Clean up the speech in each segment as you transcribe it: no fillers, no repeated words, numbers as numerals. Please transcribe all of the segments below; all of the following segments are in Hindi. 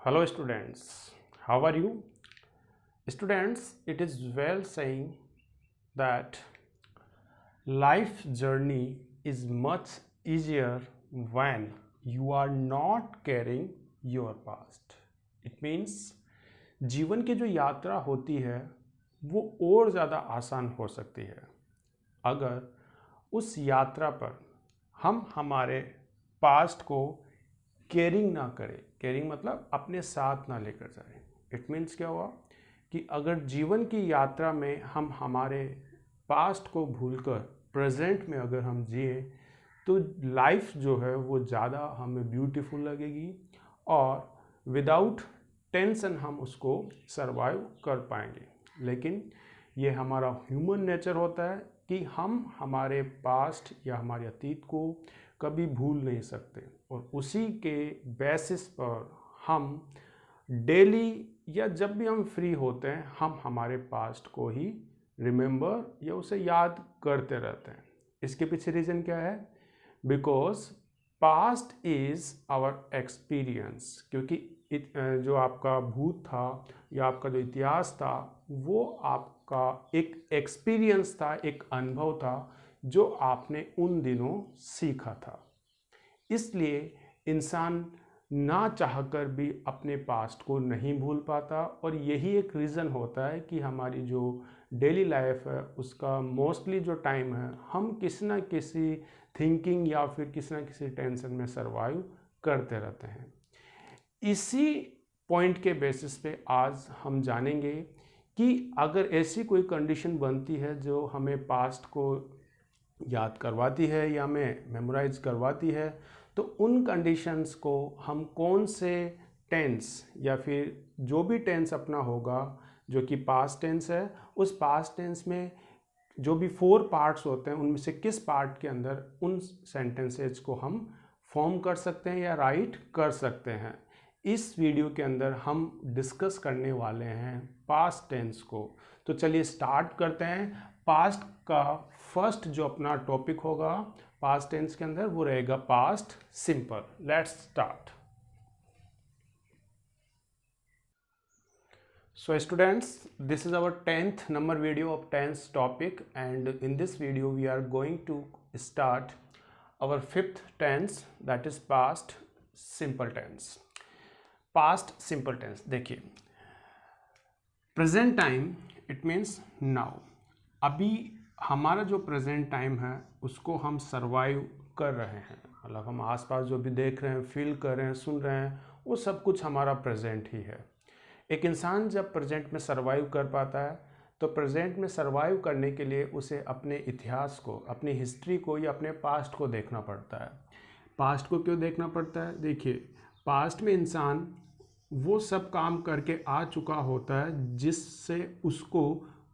Hello students, how are you? Students, it is well saying that life journey is much easier when you are not carrying your past. It means जीवन की जो यात्रा होती है वो और ज़्यादा आसान हो सकती है अगर उस यात्रा पर हम हमारे पास्ट को केयरिंग ना करें। केयरिंग मतलब अपने साथ ना लेकर जाएं। इट मीन्स क्या हुआ कि अगर जीवन की यात्रा में हम हमारे पास्ट को भूलकर प्रेजेंट में अगर हम जिए तो लाइफ जो है वो ज़्यादा हमें ब्यूटीफुल लगेगी और विदाउट टेंशन हम उसको सरवाइव कर पाएंगे। लेकिन ये हमारा ह्यूमन नेचर होता है कि हम हमारे पास्ट या हमारे अतीत को कभी भूल नहीं सकते और उसी के बेसिस पर हम डेली या जब भी हम फ्री होते हैं हम हमारे पास्ट को ही रिमेंबर या उसे याद करते रहते हैं। इसके पीछे रीज़न क्या है? Because past is our experience. क्योंकि जो आपका भूत था या आपका जो इतिहास था वो आपका एक एक्सपीरियंस था, एक अनुभव था जो आपने उन दिनों सीखा था। इसलिए इंसान ना चाहकर भी अपने पास्ट को नहीं भूल पाता और यही एक रीज़न होता है कि हमारी जो डेली लाइफ है उसका मोस्टली जो टाइम है हम किसी ना किसी थिंकिंग या फिर किसी ना किसी टेंशन में सरवाइव करते रहते हैं। इसी पॉइंट के बेसिस पे आज हम जानेंगे कि अगर ऐसी कोई कंडीशन बनती है जो हमें पास्ट को याद करवाती है या हमें मेमोराइज करवाती है तो उन कंडीशंस को हम कौन से टेंस या फिर जो भी टेंस अपना होगा जो कि पास्ट टेंस है उस पास्ट टेंस में जो भी 4 पार्ट्स होते हैं उनमें से किस पार्ट के अंदर उन सेंटेंसेज को हम फॉर्म कर सकते हैं या राइट कर सकते हैं। इस वीडियो के अंदर हम डिस्कस करने वाले हैं पास्ट टेंस को। तो चलिए स्टार्ट करते हैं। पास्ट का फर्स्ट जो अपना टॉपिक होगा पास्ट टेंस के अंदर वो रहेगा past simple. Let's start. So students, this is our 10th number video of 10th topic and in this video we are going to start our 5th tense, that is past simple tense. Past simple tense देखिए, present time it means now. अभी हमारा जो प्रेजेंट टाइम है उसको हम सरवाइव कर रहे हैं, मतलब हम आसपास जो भी देख रहे हैं, फील कर रहे हैं, सुन रहे हैं, वो सब कुछ हमारा प्रेजेंट ही है। एक इंसान जब प्रेजेंट में सरवाइव कर पाता है तो प्रेजेंट में सरवाइव करने के लिए उसे अपने इतिहास को, अपनी हिस्ट्री को या अपने पास्ट को देखना पड़ता है। पास्ट को क्यों देखना पड़ता है? देखिए, पास्ट में इंसान वो सब काम करके आ चुका होता है जिससे उसको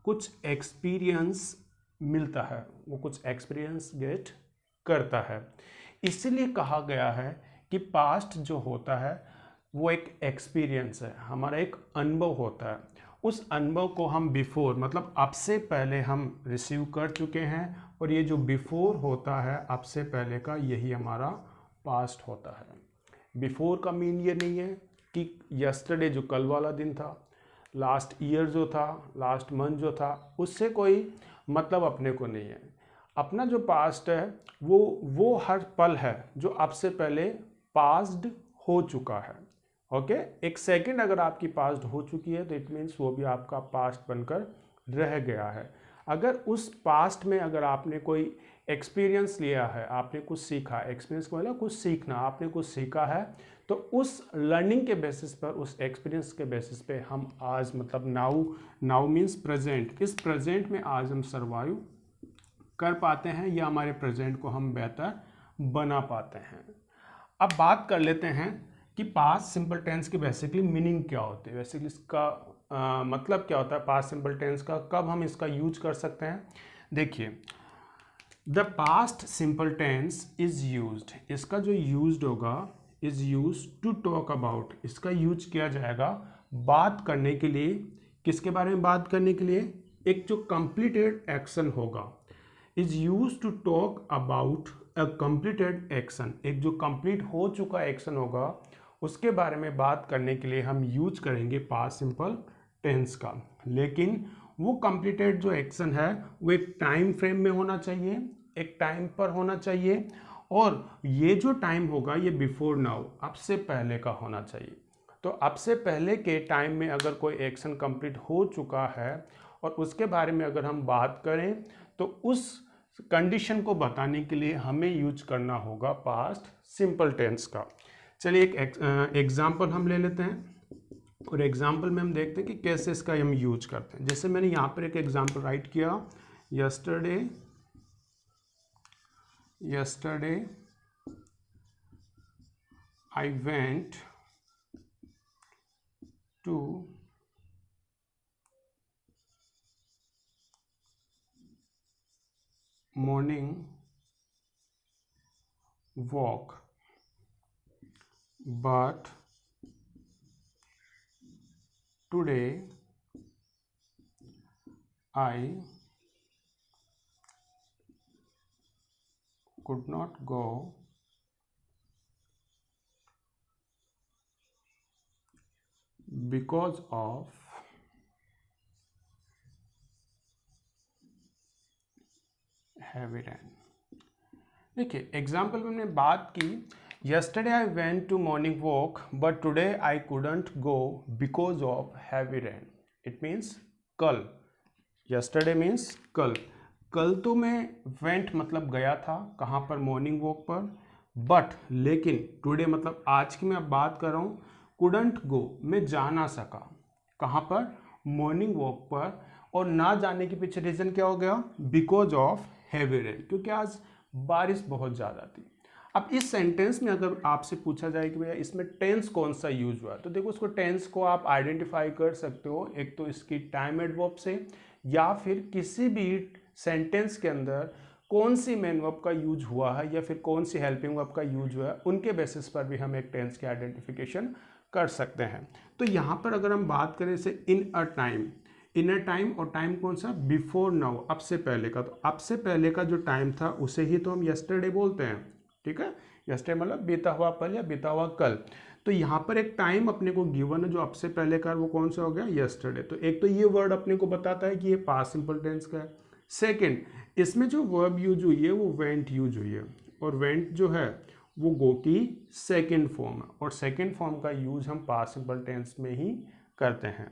कुछ एक्सपीरियंस मिलता है, वो कुछ एक्सपीरियंस गेट करता है। इसीलिए कहा गया है कि पास्ट जो होता है वो एक एक्सपीरियंस है, हमारा एक अनुभव होता है। उस अनुभव को हम बिफोर मतलब अब से पहले हम रिसीव कर चुके हैं और ये जो बिफोर होता है अब से पहले का, यही हमारा पास्ट होता है। बिफोर का मीन ये नहीं है कि यस्टरडे जो कल वाला दिन था, लास्ट ईयर जो था, लास्ट मंथ जो था, उससे कोई मतलब अपने को नहीं है। अपना जो पास्ट है वो हर पल है जो अब से पहले पास्ड हो चुका है। ओके, एक सेकंड अगर आपकी पास्ट हो चुकी है तो इट मीन्स वो भी आपका पास्ट बनकर रह गया है। अगर उस पास्ट में अगर आपने कोई एक्सपीरियंस लिया है, आपने कुछ सीखा, एक्सपीरियंस को मतलब कुछ सीखना, आपने कुछ सीखा है, तो उस लर्निंग के बेसिस पर, उस एक्सपीरियंस के बेसिस पे हम आज मतलब नाउ मीन्स प्रेजेंट, इस प्रेजेंट में आज हम सर्वाइव कर पाते हैं या हमारे प्रेजेंट को हम बेहतर बना पाते हैं। अब बात कर लेते हैं कि पास्ट सिंपल टेंस की बेसिकली मीनिंग क्या होती है, बेसिकली इसका मतलब क्या होता है पास्ट सिंपल टेंस का, कब हम इसका यूज कर सकते हैं। देखिए, the past simple tense is used, इसका जो यूज्ड होगा is use to talk about, इसका यूज किया जाएगा बात करने के लिए। किसके बारे में बात करने के लिए? एक जो कंप्लीटेड एक्शन होगा, is use to talk about a completed action, एक जो कंप्लीट हो चुका एक्शन होगा उसके बारे में बात करने के लिए हम यूज करेंगे पास्ट सिंपल टेंस का। लेकिन वो कंप्लीटेड जो एक्शन है वो एक टाइम फ्रेम में होना चाहिए, एक टाइम पर होना चाहिए, और ये जो टाइम होगा ये बिफोर नाउ, अब से पहले का होना चाहिए। तो अब से पहले के टाइम में अगर कोई एक्शन कंप्लीट हो चुका है और उसके बारे में अगर हम बात करें तो उस कंडीशन को बताने के लिए हमें यूज करना होगा पास्ट सिंपल टेंस का। चलिए एक एग्जाम्पल हम ले लेते हैं और एग्जाम्पल में हम देखते हैं कि कैसे इसका हम यूज करते हैं। जैसे मैंने यहाँ पर एक एग्जाम्पल राइट किया, yesterday I went to morning walk, but today I could not go because of heavy rain। देखिए एग्जाम्पल में हमने बात की, yesterday I went to morning walk but today I couldn't go because of heavy rain। it means कल, yesterday means कल तो मैं went मतलब गया था, कहाँ पर, मॉर्निंग वॉक पर, बट लेकिन टुडे मतलब आज की मैं बात कर रहा हूँ, couldn't go मैं जा ना सका, कहाँ पर, मॉर्निंग वॉक पर, और ना जाने के पीछे रीज़न क्या हो गया, बिकॉज ऑफ हैवी रेन, क्योंकि आज बारिश बहुत ज़्यादा थी। अब इस सेंटेंस में अगर आपसे पूछा जाए कि भैया इसमें टेंस कौन सा यूज हुआ है, तो देखो उसको टेंस को आप आइडेंटिफाई कर सकते हो, एक तो इसकी टाइम एडवर्ब से, या फिर किसी भी सेंटेंस के अंदर कौन सी मेन वर्ब का यूज हुआ है या फिर कौन सी हेल्पिंग वर्ब का यूज हुआ है, उनके बेसिस पर भी हम एक टेंस की आइडेंटिफिकेशन कर सकते हैं। तो यहाँ पर अगर हम बात करें जैसे इन अ टाइम, और टाइम कौन सा, बिफोर नाउ, अब से पहले का, तो अब से पहले का जो टाइम था उसे ही तो हम यस्टरडे बोलते हैं, ठीक है। यस्टरडे मतलब बीता हुआ पल या बीता हुआ कल। तो यहाँ पर एक टाइम अपने को गिवन है जो अब से पहले का, वो कौन सा हो गया, यस्टरडे। तो एक तो ये वर्ड अपने को बताता है कि ये पास्ट सिंपल टेंस का है। सेकेंड, इसमें जो वर्ब यूज हुई है वो वेंट यूज हुई है, और वेंट जो है वो गो की सेकेंड फॉर्म है, और सेकेंड फॉर्म का यूज हम पास्ट सिंपल टेंस में ही करते हैं।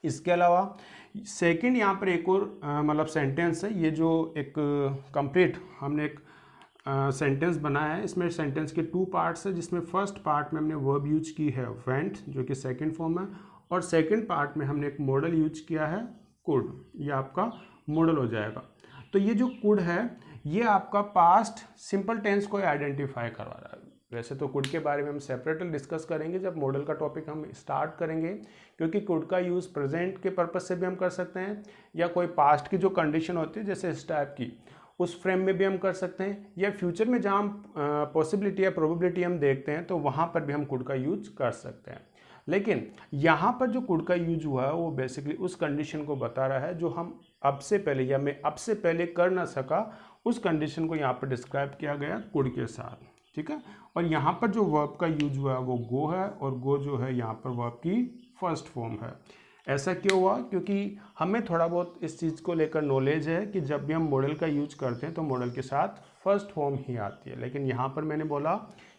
इसके अलावा सेकंड यहाँ पर एक और मतलब सेंटेंस है, ये जो एक कंप्लीट हमने एक सेंटेंस बनाया है, इसमें सेंटेंस के 2 पार्ट्स है, जिसमें फर्स्ट पार्ट में हमने वर्ब यूज की है वेंट जो कि सेकंड फॉर्म है, और सेकंड पार्ट में हमने एक मॉडल यूज किया है कुड, ये आपका मॉडल हो जाएगा। तो ये जो कुड है ये आपका पास्ट सिंपल टेंस को आइडेंटिफाई करवा रहा है। वैसे तो कुड के बारे में हम सेपरेटली डिस्कस करेंगे जब मॉडल का टॉपिक हम स्टार्ट करेंगे, क्योंकि कुड का यूज़ प्रेजेंट के पर्पस से भी हम कर सकते हैं, या कोई पास्ट की जो कंडीशन होती है जैसे इस टाइप की, उस फ्रेम में भी हम कर सकते हैं, या फ्यूचर में जहाँ हम पॉसिबिलिटी या प्रोबेबिलिटी हम देखते हैं तो वहाँ पर भी हम कुड का यूज कर सकते हैं। लेकिन यहाँ पर जो कुड का यूज हुआ है वो बेसिकली उस कंडीशन को बता रहा है जो हम अब से पहले या मैं अब से पहले कर ना सका, उस कंडीशन को यहाँ पर डिस्क्राइब किया गया कुड के साथ, ठीक है। और यहाँ पर जो वर्ब का यूज हुआ है वो गो है, और गो जो है यहाँ पर वर्ब की फर्स्ट फॉर्म है। ऐसा क्यों हुआ, क्योंकि हमें थोड़ा बहुत इस चीज़ को लेकर नॉलेज है कि जब भी हम मॉडल का यूज करते हैं तो मॉडल के साथ फर्स्ट फॉर्म ही आती है। लेकिन यहाँ पर मैंने बोला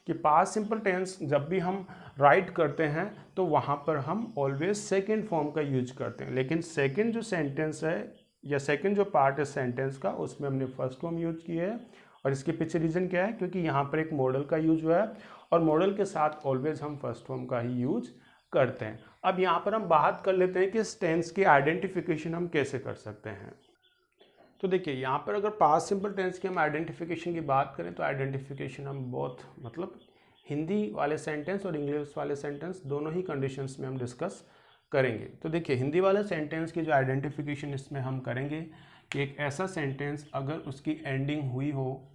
कि पास्ट सिंपल टेंस जब भी हम राइट करते हैं तो वहाँ पर हम ऑलवेज सेकेंड फॉर्म का यूज करते हैं, लेकिन सेकेंड जो सेंटेंस है या सेकेंड जो पार्ट है सेंटेंस का उसमें हमने फर्स्ट फॉर्म यूज की है। और इसके पीछे रीज़न क्या है, क्योंकि यहाँ पर एक मॉडल का यूज हुआ है और मॉडल के साथ ऑलवेज हम फर्स्ट फॉर्म का ही यूज करते हैं। अब यहाँ पर हम बात कर लेते हैं कि इस टेंस की आइडेंटिफिकेशन हम कैसे कर सकते हैं। तो देखिए यहाँ पर अगर पास्ट सिंपल टेंस की हम आइडेंटिफिकेशन की बात करें तो आइडेंटिफिकेशन हम बहुत मतलब हिंदी वाले सेंटेंस और इंग्लिश वाले सेंटेंस दोनों ही कंडीशंस में हम डिस्कस करेंगे। तो देखिए हिंदी वाले सेंटेंस की जो आइडेंटिफिकेशन इसमें हम करेंगे कि एक ऐसा सेंटेंस अगर उसकी एंडिंग हुई हो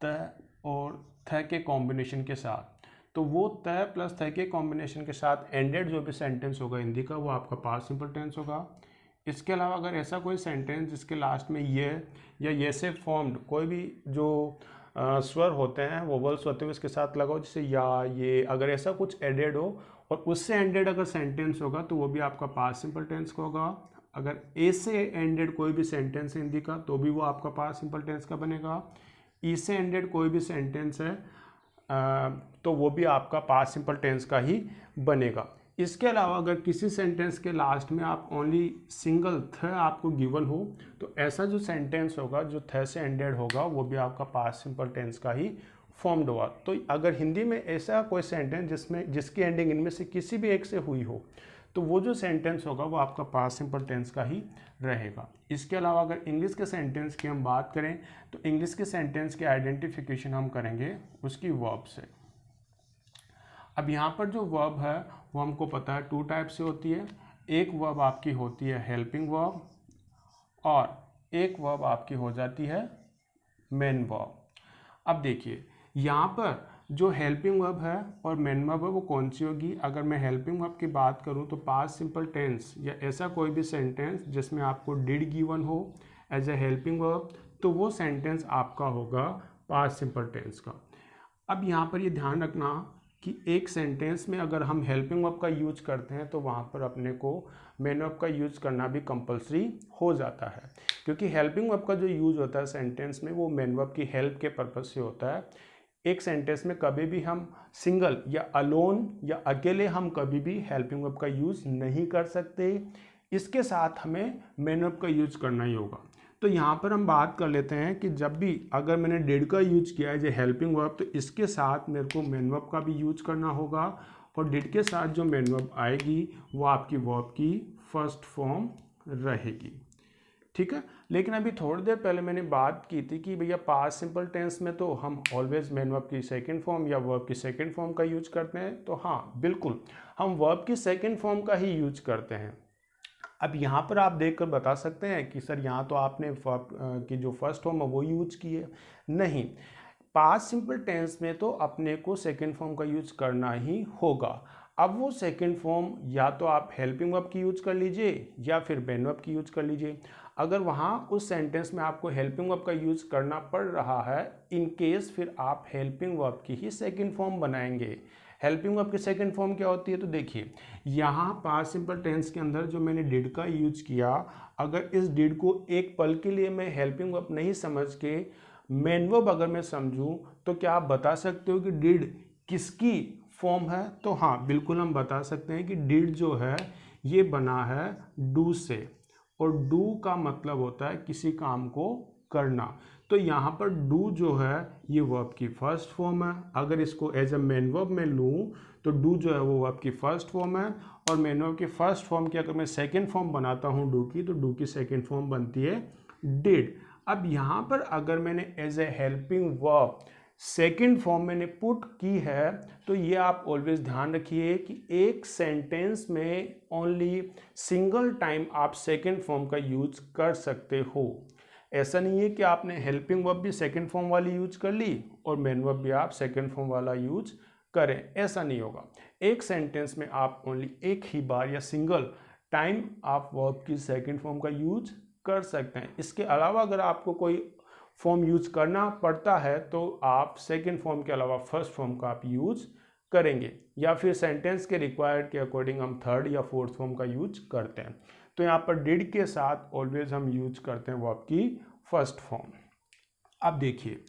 त और थ के कॉम्बिनेशन के साथ, तो वो त प्लस थ के कॉम्बिनेशन के साथ एंडेड जो भी सेंटेंस होगा हिंदी का वो आपका पास्ट सिंपल टेंस होगा। इसके अलावा अगर ऐसा कोई सेंटेंस जिसके लास्ट में ये या ये से फॉर्म्ड कोई भी जो स्वर होते हैं, वोवल्स होते हैं, उसके साथ लगाओ, जैसे या, ये, अगर ऐसा कुछ एडेड हो और उससे एंडेड अगर सेंटेंस होगा तो वो भी आपका पास्ट सिंपल टेंस का होगा। अगर ए से एंडेड कोई भी सेंटेंस है हिंदी का तो भी वो आपका पास्ट सिंपल टेंस का बनेगा। ई से एंडेड कोई भी सेंटेंस है तो वो भी आपका पास्ट सिंपल टेंस का ही बनेगा। इसके अलावा अगर किसी सेंटेंस के लास्ट में आप ओनली सिंगल थ आपको गिवन हो तो ऐसा जो सेंटेंस होगा जो थ से एंडेड होगा वो भी आपका पास्ट सिंपल टेंस का ही फॉर्म्ड होगा। तो अगर हिंदी में ऐसा कोई सेंटेंस जिसकी एंडिंग इनमें से किसी भी एक से हुई हो तो वो जो सेंटेंस होगा वो आपका पास्ट सिंपल टेंस का ही रहेगा। इसके अलावा अगर इंग्लिश के सेंटेंस की हम बात करें तो इंग्लिश के सेंटेंस की आइडेंटिफिकेशन हम करेंगे उसकी वर्ब से। अब यहाँ पर जो वर्ब है वो हमको पता है 2 टाइप से होती है। एक वर्ब आपकी होती है हेल्पिंग वर्ब और एक वर्ब आपकी हो जाती है मेन वर्ब। अब देखिए यहाँ पर जो हेल्पिंग वर्ब है और मेन वर्ब है वो कौन सी होगी। अगर मैं हेल्पिंग वर्ब की बात करूँ तो पास्ट सिंपल टेंस या ऐसा कोई भी सेंटेंस जिसमें आपको डिड गिवन हो एज ए हेल्पिंग वर्ब तो वो सेंटेंस आपका होगा पास्ट सिंपल टेंस का। अब यहाँ पर ये ध्यान रखना कि एक सेंटेंस में अगर हम हेल्पिंग वर्ब का यूज करते हैं तो वहाँ पर अपने को मेन वर्ब का यूज करना भी कंपलसरी हो जाता है, क्योंकि हेल्पिंग वर्ब का जो यूज होता है सेंटेंस में वो मेन वर्ब की हेल्प के पर्पज से होता है। एक सेंटेंस में कभी भी हम सिंगल या अलोन या अकेले हम कभी भी हेल्पिंग वर्ब का यूज नहीं कर सकते, इसके साथ हमें मेन वर्ब का यूज करना ही होगा। तो यहाँ पर हम बात कर लेते हैं कि जब भी अगर मैंने डिड का यूज किया है जो हेल्पिंग वर्ब तो इसके साथ मेरे को मेन वर्ब का भी यूज करना होगा और डिड के साथ जो मेन वर्ब आएगी वो आपकी वर्ब की फर्स्ट फॉर्म रहेगी। ठीक है, लेकिन अभी थोड़ी देर पहले मैंने बात की थी कि भैया पास्ट सिंपल टेंस में तो हम ऑलवेज मेन वर्ब की सेकंड फॉर्म या वर्ब की सेकंड फॉर्म का यूज करते हैं। तो हाँ बिल्कुल हम वर्ब की सेकंड फॉर्म का ही यूज करते हैं। अब यहाँ पर आप देखकर बता सकते हैं कि सर यहाँ तो आपने वर्ब की जो फर्स्ट फॉर्म है वो यूज की है। नहीं, पास्ट सिंपल टेंस में तो अपने को सेकंड फॉर्म का यूज करना ही होगा। अब वो सेकंड फॉर्म या तो आप हेल्पिंग वर्ब की यूज कर लीजिए या फिर मेन वर्ब की यूज कर लीजिए। अगर वहाँ उस सेंटेंस में आपको हेल्पिंग वर्ब का यूज करना पड़ रहा है इन केस फिर आप हेल्पिंग वर्ब की ही सेकंड फॉर्म बनाएंगे। हेल्पिंग वर्ब की सेकंड फॉर्म क्या होती है तो देखिए यहाँ पास्ट सिंपल टेंस के अंदर जो मैंने डिड का यूज किया, अगर इस डिड को एक पल के लिए मैं हेल्पिंग वर्ब नहीं समझ के मेन वर्ब अगर मैं समझूं तो क्या आप बता सकते हो कि डिड किसकी फॉर्म है। तो हाँ बिल्कुल हम बता सकते हैं कि डिड जो है ये बना है डू से और डू का मतलब होता है किसी काम को करना। तो यहाँ पर डू जो है ये वर्ब की फर्स्ट फॉर्म है। अगर इसको एज ए मेन वर्ब में लूँ तो डू जो है वो वर्ब की फर्स्ट फॉर्म है और मेन वर्ब की फर्स्ट फॉर्म की अगर मैं सेकंड फॉर्म बनाता हूँ डू की तो डू की सेकंड फॉर्म बनती है डिड। अब यहाँ पर अगर मैंने as a helping verb second form मैंने पुट की है तो ये आप ऑलवेज ध्यान रखिए कि एक सेंटेंस में ओनली सिंगल टाइम आप सेकंड फॉर्म का यूज कर सकते हो। ऐसा नहीं है कि आपने हेल्पिंग वर्ब भी सेकंड फॉर्म वाली यूज कर ली और मेन वर्ब भी आप सेकंड फॉर्म वाला यूज करें, ऐसा नहीं होगा। एक सेंटेंस में आप ओनली एक ही बार या सिंगल टाइम आप वर्ब की सेकंड फॉर्म का यूज कर सकते हैं। इसके अलावा अगर आपको कोई फॉर्म यूज करना पड़ता है तो आप सेकंड फॉर्म के अलावा फर्स्ट फॉर्म का आप यूज करेंगे या फिर सेंटेंस के रिक्वायर्ड के अकॉर्डिंग हम थर्ड या फोर्थ फॉर्म का यूज करते हैं। तो यहाँ पर डिड के साथ ऑलवेज हम यूज करते हैं वर्ब की फर्स्ट फॉर्म। अब देखिए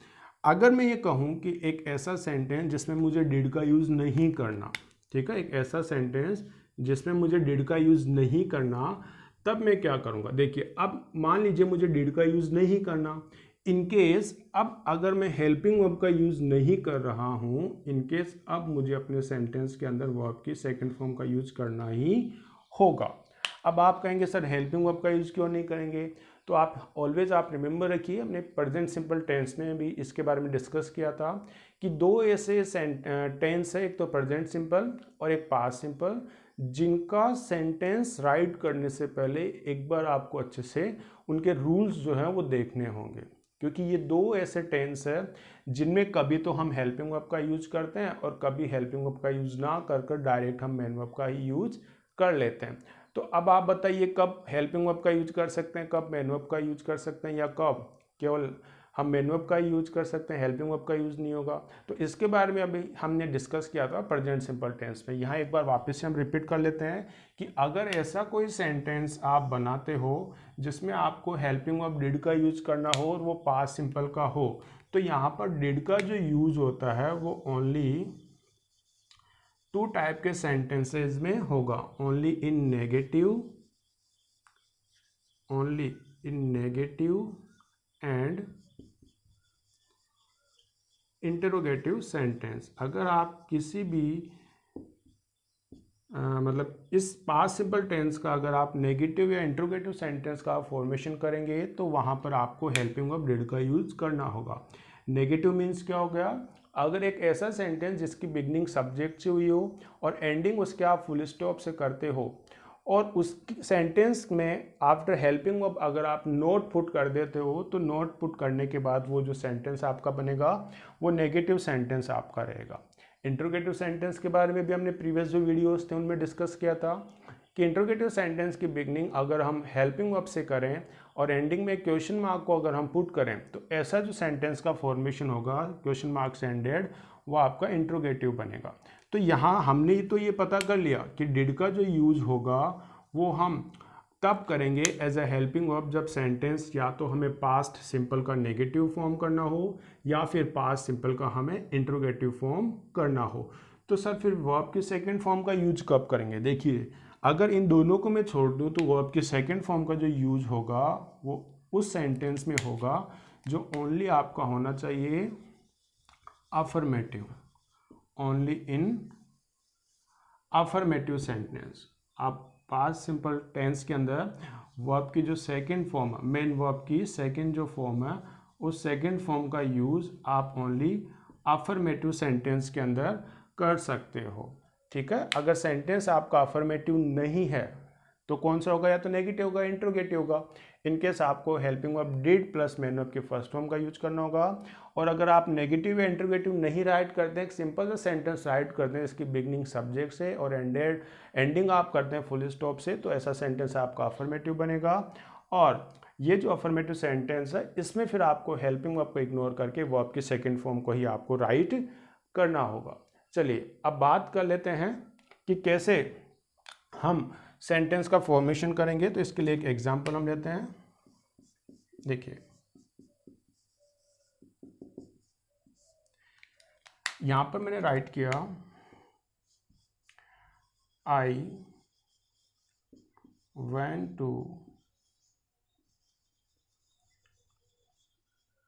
अगर मैं ये कहूँ कि एक ऐसा सेंटेंस जिसमें मुझे डिड का यूज़ नहीं करना, ठीक है, एक ऐसा सेंटेंस जिसमें मुझे डिड का यूज़ नहीं करना, तब मैं क्या करूँगा। देखिए अब मान लीजिए मुझे डिड का यूज़ नहीं करना, इन केस अब अगर मैं हेल्पिंग वर्ब का यूज़ नहीं कर रहा हूँ, इन केस अब मुझे अपने सेंटेंस के अंदर वर्ब की सेकंड फॉर्म का यूज़ करना ही होगा। अब आप कहेंगे सर हेल्पिंग वर्ब का यूज़ क्यों नहीं करेंगे, तो आप ऑलवेज आप रिमेंबर रखिए हमने प्रेजेंट सिंपल टेंस में भी इसके बारे में डिस्कस किया था कि दो ऐसे टेंस है, एक तो प्रेजेंट सिंपल और एक पास्ट सिंपल, जिनका सेंटेंस राइट करने से पहले एक बार आपको अच्छे से उनके रूल्स जो हैं वो देखने होंगे, क्योंकि ये दो ऐसे टेंस है जिनमें कभी तो हम हेल्पिंग वर्ब का यूज करते हैं और कभी हेल्पिंग वर्ब का यूज ना कर डायरेक्ट हम मेन वर्ब का ही यूज कर लेते हैं। तो अब आप बताइए कब हेल्पिंग वर्ब का यूज कर सकते हैं, कब मेन वर्ब का यूज कर सकते हैं या कब केवल हम मेन वर्ब का यूज कर सकते हैं, हेल्पिंग वर्ब का यूज़ नहीं होगा। तो इसके बारे में अभी हमने डिस्कस किया था प्रेजेंट सिंपल टेंस में। यहाँ एक बार वापस से हम रिपीट कर लेते हैं कि अगर ऐसा कोई सेंटेंस आप बनाते हो जिसमें आपको हेल्पिंग वर्ब डिड का यूज करना हो और वो पास्ट सिंपल का हो, तो यहाँ पर डिड का जो यूज होता है वो ओनली 2 टाइप के सेंटेंसेस में होगा, only in negative and interrogative sentence. अगर आप किसी भी मतलब इस पास्ट सिंपल टेंस का अगर आप नेगेटिव या इंटरोगेटिव सेंटेंस का फॉर्मेशन करेंगे तो वहाँ पर आपको हेल्पिंग वर्ब डिड का यूज करना होगा। नेगेटिव मीन्स क्या हो गया, अगर एक ऐसा सेंटेंस जिसकी बिगनिंग सब्जेक्ट से हुई हो और एंडिंग उसके आप फुल स्टॉप से करते हो और उस सेंटेंस में आफ्टर हेल्पिंग वर्ब अगर आप नोट पुट कर देते हो तो नोट पुट करने के बाद वो जो सेंटेंस आपका बनेगा वो नेगेटिव सेंटेंस आपका रहेगा। इंट्रोगेटिव सेंटेंस के बारे में भी हमने प्रीवियस जो वीडियोस थे उनमें डिस्कस किया था कि इंट्रोगेटिव सेंटेंस की बिगनिंग अगर हम हेल्पिंग वर्ब से करें और एंडिंग में क्वेश्चन मार्क को अगर हम पुट करें तो ऐसा जो सेंटेंस का फॉर्मेशन होगा क्वेश्चन मार्क से एंडेड वो आपका इंट्रोगेटिव बनेगा। तो यहाँ हमने तो ये पता कर लिया कि डिड का जो यूज होगा वो हम तब करेंगे एज अ हेल्पिंग वर्ब जब सेंटेंस या तो हमें पास्ट सिंपल का नेगेटिव फॉर्म करना हो या फिर पास्ट सिंपल का हमें इंट्रोगेटिव फॉर्म करना हो। तो सर फिर वर्ब की सेकंड फॉर्म का यूज कब करेंगे? देखिए अगर इन दोनों को मैं छोड़ दूं तो वर्ब की सेकंड फॉर्म का जो यूज होगा वो उस सेंटेंस में होगा जो ओनली आपका होना चाहिए affirmative, only in affirmative sentence. आप पास्ट सिंपल टेंस के अंदर वर्ब की जो सेकंड फॉर्म है, मेन वर्ब की सेकंड जो फॉर्म है उस सेकंड फॉर्म का यूज़ आप ओनली अफर्मेटिव सेंटेंस के अंदर कर सकते हो। ठीक है, अगर सेंटेंस आपका अफर्मेटिव नहीं है तो कौन सा होगा, या तो नेगेटिव होगा, इंट्रोगेटिव होगा। इनकेस आपको helping verb did plus main verb के फर्स्ट फॉर्म का यूज करना होगा। और अगर आप नेगेटिव या इंट्रोगेटिव नहीं राइट करते हैं, एक सिंपल सा सेंटेंस राइट करते हैं इसकी बिगनिंग सब्जेक्ट से और एंडिंग आप करते हैं फुल स्टॉप से, तो ऐसा सेंटेंस आपका अफर्मेटिव बनेगा। और ये जो अफर्मेटिव सेंटेंस है इसमें फिर आपको हेल्पिंग वर्ब को इग्नोर करके वर्ब की सेकेंड फॉर्म को ही आपको राइट करना होगा। चलिए अब बात कर लेते हैं कि कैसे हम सेंटेंस का फॉर्मेशन करेंगे। तो इसके लिए एक एग्जांपल हम लेते हैं। देखिए यहां पर मैंने राइट किया I went to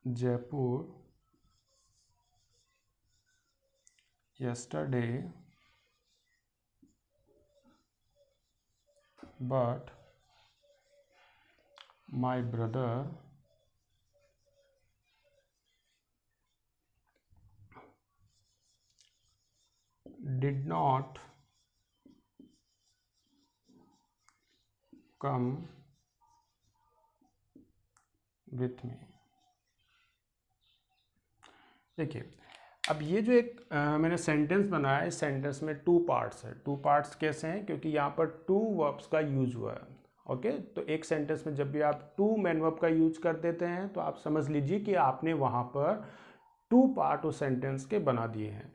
Jaipur yesterday but my brother did not come with me। देखिए अब ये जो एक मैंने सेंटेंस बनाया है, इस सेंटेंस में 2 पार्ट्स है। 2 पार्ट्स कैसे हैं, क्योंकि यहाँ पर 2 वर्ब्स का यूज हुआ है। ओके, तो एक सेंटेंस में जब भी आप 2 मेन वर्ब का यूज कर देते हैं तो आप समझ लीजिए कि आपने वहाँ पर 2 पार्ट उस सेंटेंस के बना दिए हैं।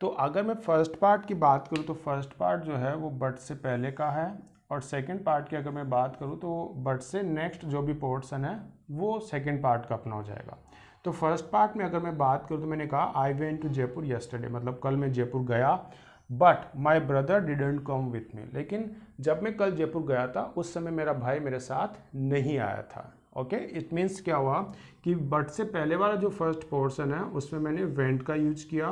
तो अगर मैं फर्स्ट पार्ट की बात करूँ तो फर्स्ट पार्ट जो है वो बट से पहले का है, और सेकंड पार्ट की अगर मैं बात करूँ तो बट से नेक्स्ट जो भी पोर्शन है वो सेकंड पार्ट का अपना हो जाएगा। तो फर्स्ट पार्ट में अगर मैं बात करूँ तो मैंने कहा I went to Jaipur yesterday, मतलब कल मैं जयपुर गया, but my brother didn't come with me, लेकिन जब मैं कल जयपुर गया था उस समय मेरा भाई मेरे साथ नहीं आया था। ओके, इट मीन्स क्या हुआ कि बट से पहले वाला जो फर्स्ट पोर्शन है उसमें मैंने वेंट का यूज किया।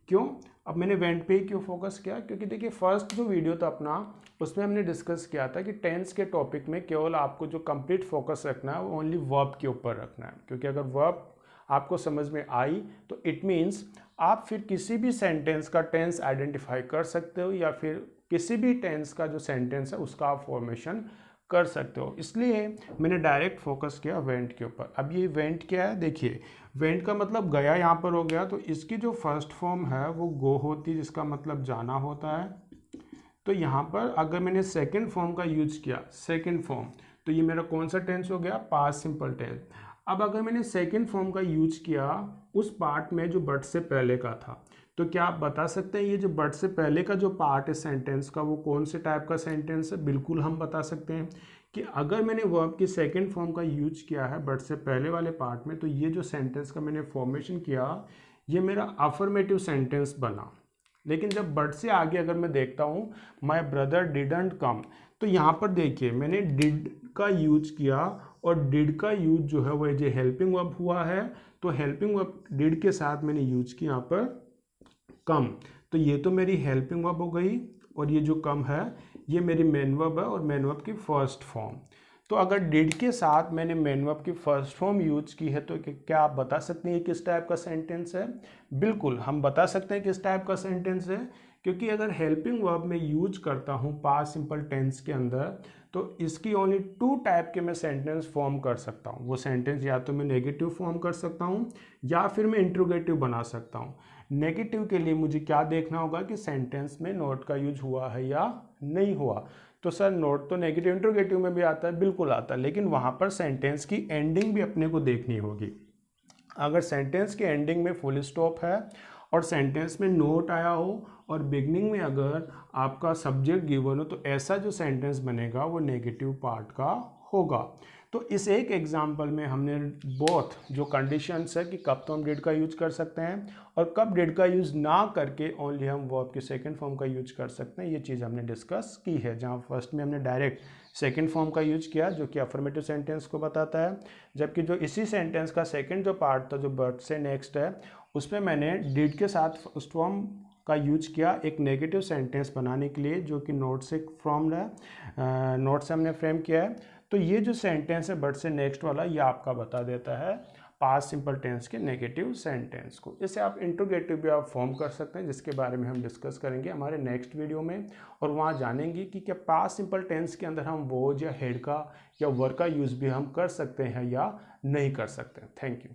क्यों? अब मैंने वेंट पे ही क्यों फोकस किया, क्योंकि देखिए फर्स्ट जो वीडियो था अपना उसमें हमने डिस्कस किया था कि टेंस के टॉपिक में केवल आपको जो कंप्लीट फोकस रखना है वो ओनली वर्ब के ऊपर रखना है, क्योंकि अगर वर्ब आपको समझ में आई तो इट मीन्स आप फिर किसी भी सेंटेंस का टेंस आइडेंटिफाई कर सकते हो या फिर किसी भी टेंस का जो सेंटेंस है उसका आप फॉर्मेशन कर सकते हो। इसलिए मैंने डायरेक्ट फोकस किया वेंट के ऊपर। अब ये वेंट क्या है, देखिए वेंट का मतलब गया यहाँ पर हो गया, तो इसकी जो फर्स्ट फॉर्म है वो गो होती है, जिसका मतलब जाना होता है। तो यहाँ पर अगर मैंने सेकेंड फॉर्म का यूज किया, सेकेंड फॉर्म, तो ये मेरा कौन सा टेंस हो गया, पास्ट सिंपल टेंस। अब अगर मैंने सेकंड फॉर्म का यूज किया उस पार्ट में जो बट से पहले का था, तो क्या आप बता सकते हैं ये जो बट से पहले का जो पार्ट है सेंटेंस का वो कौन से टाइप का सेंटेंस है? बिल्कुल हम बता सकते हैं कि अगर मैंने वर्ब की सेकंड फॉर्म का यूज किया है बट से पहले वाले पार्ट में, तो ये जो सेंटेंस का मैंने फॉर्मेशन किया ये मेरा अफर्मेटिव सेंटेंस बना। लेकिन जब बट से आगे अगर मैं देखता हूँ माई ब्रदर डिडंट कम, तो यहाँ पर देखिए मैंने डिड का यूज किया और डिड का यूज जो है वो जो हेल्पिंग वर्ब हुआ है, तो हेल्पिंग वर्ब डिड के साथ मैंने यूज किया यहाँ पर कम, तो ये तो मेरी हेल्पिंग वर्ब हो गई और ये जो कम है ये मेरी मेन वर्ब है और मेन वर्ब की फर्स्ट फॉर्म। तो अगर डिड के साथ मैंने मेन वर्ब की फर्स्ट फॉर्म यूज की है तो क्या आप बता सकते हैं किस टाइप का सेंटेंस है? बिल्कुल हम बता सकते हैं किस टाइप का सेंटेंस है, क्योंकि अगर हेल्पिंग वर्ब में यूज करता हूँ पास्ट सिंपल टेंस के अंदर तो इसकी ओनली 2 टाइप के मैं सेंटेंस फॉर्म कर सकता हूँ। वो सेंटेंस या तो मैं नेगेटिव फॉर्म कर सकता हूँ या फिर मैं इंट्रोगेटिव बना सकता हूँ। नेगेटिव के लिए मुझे क्या देखना होगा कि सेंटेंस में नॉट का यूज हुआ है या नहीं हुआ। तो सर नॉट तो नेगेटिव इंट्रोगेटिव में भी आता है, बिल्कुल आता है, लेकिन वहाँ पर सेंटेंस की एंडिंग भी अपने को देखनी होगी। अगर सेंटेंस के एंडिंग में फुल स्टॉप है और सेंटेंस में नोट आया हो और बिगनिंग में अगर आपका सब्जेक्ट गिवन हो तो ऐसा जो सेंटेंस बनेगा वो नेगेटिव पार्ट का होगा। तो इस एक एग्जाम्पल में हमने बोथ जो कंडीशंस है कि कब तो हम डिड का यूज कर सकते हैं और कब डिड का यूज ना करके ओनली हम वर्ब के सेकंड फॉर्म का यूज कर सकते हैं, ये चीज़ हमने डिस्कस की है। जहाँ फर्स्ट में हमने डायरेक्ट सेकंड फॉर्म का यूज किया जो कि अफर्मेटिव सेंटेंस को बताता है, जबकि जो इसी सेंटेंस का सेकंड जो पार्ट था जो बट से नेक्स्ट है उसमें मैंने डिड के साथ फर्स्ट फॉर्म का यूज किया एक नेगेटिव सेंटेंस बनाने के लिए जो कि नोट से फ्रॉम है, नोट से हमने फ्रेम किया है। तो ये जो सेंटेंस है बट से नेक्स्ट वाला ये आपका बता देता है पास्ट सिंपल टेंस के नेगेटिव सेंटेंस को। इसे आप इंट्रोगेटिव भी आप फॉर्म कर सकते हैं जिसके बारे में हम डिस्कस करेंगे हमारे नेक्स्ट वीडियो में, और वहाँ जानेंगे कि क्या पास्ट सिंपल टेंस के अंदर हम वॉज या हेड का या वर का यूज़ भी हम कर सकते हैं या नहीं कर सकते हैं। Thank you.